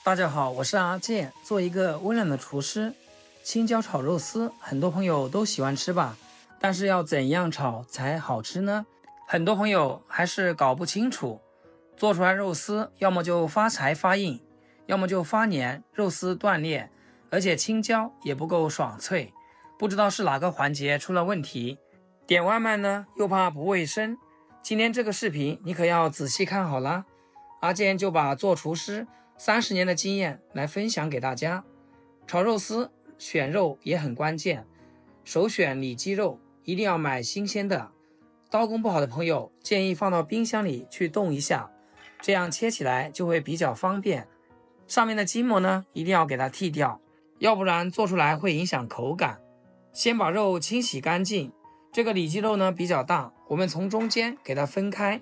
大家好，我是阿健，做一个温暖的厨师。青椒炒肉丝，很多朋友都喜欢吃吧？但是要怎样炒才好吃呢？很多朋友还是搞不清楚。做出来肉丝，要么就发柴发硬，要么就发黏，肉丝断裂，而且青椒也不够爽脆。不知道是哪个环节出了问题。点外卖呢，又怕不卫生。今天这个视频你可要仔细看好啦。阿健就把做厨师30年的经验来分享给大家。炒肉丝选肉也很关键，首选里脊肉，一定要买新鲜的。刀工不好的朋友建议放到冰箱里去冻一下，这样切起来就会比较方便。上面的筋膜呢，一定要给它剔掉，要不然做出来会影响口感。先把肉清洗干净，这个里脊肉呢比较大，我们从中间给它分开。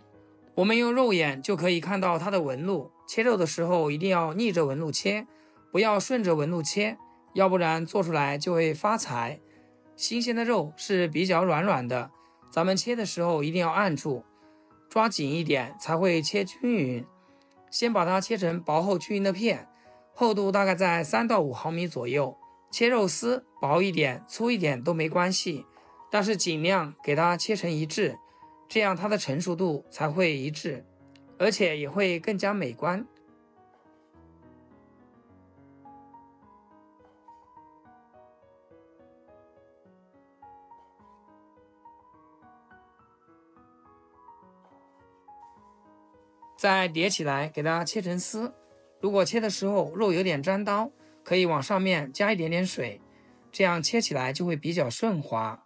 我们用肉眼就可以看到它的纹路，切肉的时候一定要逆着纹路切，不要顺着纹路切，要不然做出来就会发柴。新鲜的肉是比较软软的，咱们切的时候一定要按住，抓紧一点才会切均匀。先把它切成薄厚均匀的片，厚度大概在3到5毫米左右。切肉丝薄一点粗一点都没关系，但是尽量给它切成一致，这样它的成熟度才会一致，而且也会更加美观。再叠起来给它切成丝，如果切的时候肉有点沾刀，可以往上面加一点点水，这样切起来就会比较顺滑。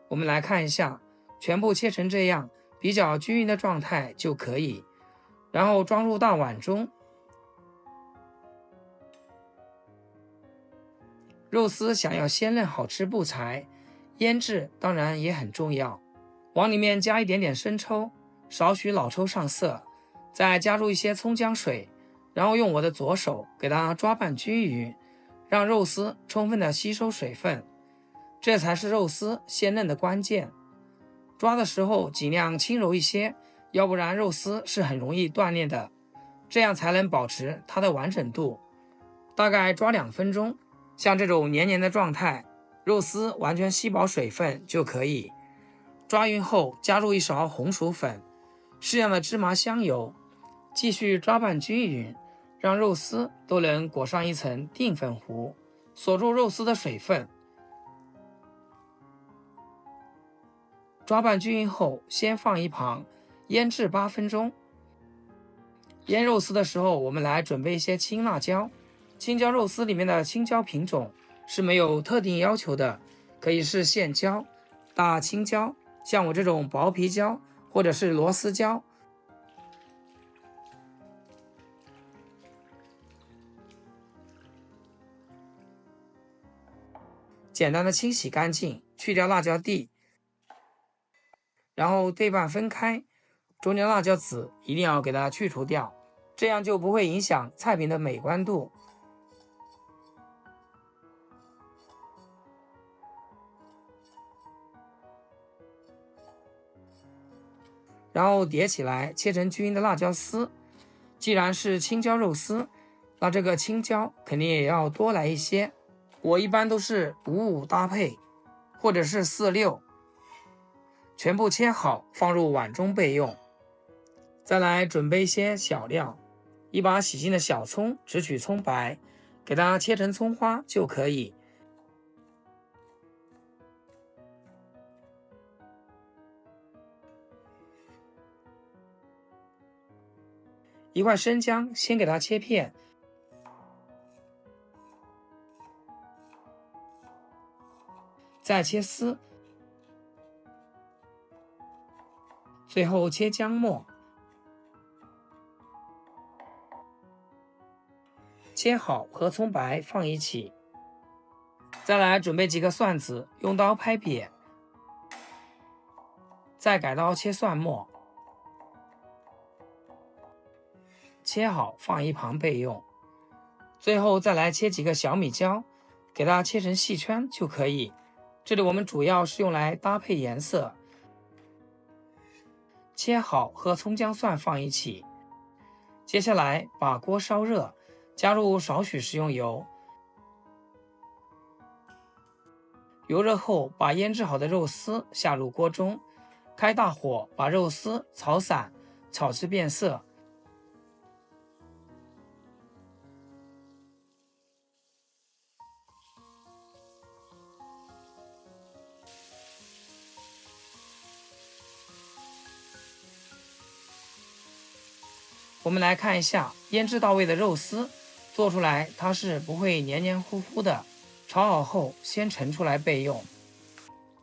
我们来看一下，全部切成这样比较均匀的状态就可以，然后装入大碗中。肉丝想要鲜嫩好吃不柴，腌制当然也很重要。往里面加一点点生抽，少许老抽上色，再加入一些葱姜水，然后用我的左手给它抓拌均匀，让肉丝充分的吸收水分，这才是肉丝鲜嫩的关键。抓的时候尽量轻柔一些，要不然肉丝是很容易断裂的，这样才能保持它的完整度。大概抓2分钟，像这种黏黏的状态，肉丝完全吸饱水分就可以。抓匀后加入1勺红薯粉，适量的芝麻香油，继续抓拌均匀，让肉丝都能裹上一层淀粉糊，锁住肉丝的水分。抓拌均匀后先放一旁，腌制8分钟。腌肉丝的时候，我们来准备一些青辣椒。青椒肉丝里面的青椒品种是没有特定要求的，可以是线椒、大青椒，像我这种薄皮椒，或者是螺丝椒。简单的清洗干净，去掉辣椒蒂，然后对半分开，中间辣椒籽一定要给它去除掉，这样就不会影响菜品的美观度。然后叠起来切成均匀的辣椒丝。既然是青椒肉丝，那这个青椒肯定也要多来一些，我一般都是5-5搭配，或者是4-6，全部切好放入碗中备用。再来准备一些小料，一把洗净的小葱，只取葱白，给它切成葱花就可以。一块生姜，先给它切片，再切丝，最后切姜末，切好和葱白放一起。再来准备几个蒜子，用刀拍扁，再改刀切蒜末，切好放一旁备用。最后再来切几个小米椒，给它切成细圈就可以。这里我们主要是用来搭配颜色。切好和葱姜蒜放一起。接下来把锅烧热，加入少许食用油。油热后，把腌制好的肉丝下入锅中，开大火把肉丝炒散，炒至变色。我们来看一下腌制到位的肉丝，做出来它是不会黏黏糊糊的。炒好后先盛出来备用。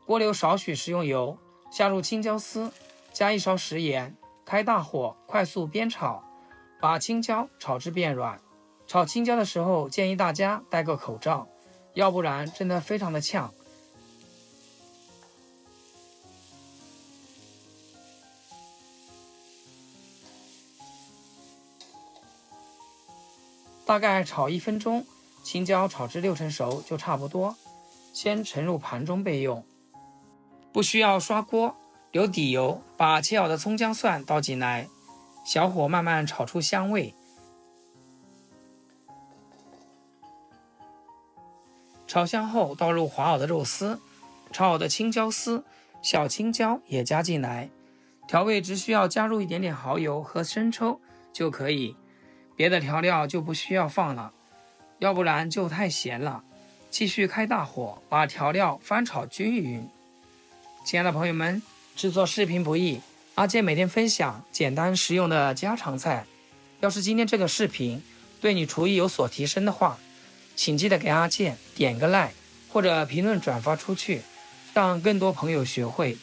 锅留少许食用油，下入青椒丝，加1勺食盐，开大火快速煸炒，把青椒炒至变软。炒青椒的时候建议大家戴个口罩，要不然真的非常的呛。大概炒1分钟，青椒炒至6成熟就差不多，先盛入盘中备用。不需要刷锅，留底油，把切好的葱姜蒜倒进来，小火慢慢炒出香味。炒香后倒入划好的肉丝，炒好的青椒丝、小青椒也加进来，调味只需要加入一点点蚝油和生抽就可以。别的调料就不需要放了，要不然就太咸了。继续开大火，把调料翻炒均匀。亲爱的朋友们，制作视频不易，阿健每天分享简单实用的家常菜。要是今天这个视频对你厨艺有所提升的话，请记得给阿健点个 like 或者评论转发出去，让更多朋友学会。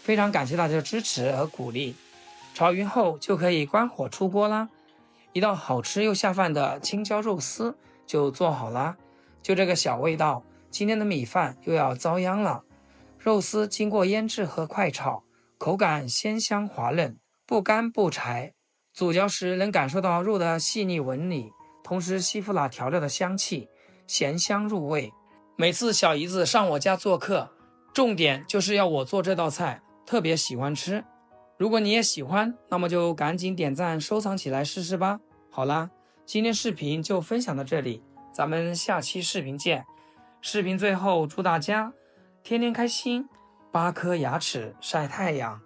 非常感谢大家的支持和鼓励。炒匀后就可以关火出锅啦。一道好吃又下饭的青椒肉丝就做好啦。就这个小味道，今天的米饭又要遭殃了。肉丝经过腌制和快炒，口感鲜香滑嫩，不干不柴，煮嚼时能感受到肉的细腻纹理，同时吸附了调料的香气，咸香入味。每次小姨子上我家做客，重点就是要我做这道菜，特别喜欢吃。如果你也喜欢，那么就赶紧点赞收藏起来试试吧。好啦，今天视频就分享到这里，咱们下期视频见。视频最后祝大家天天开心，8颗牙齿晒太阳。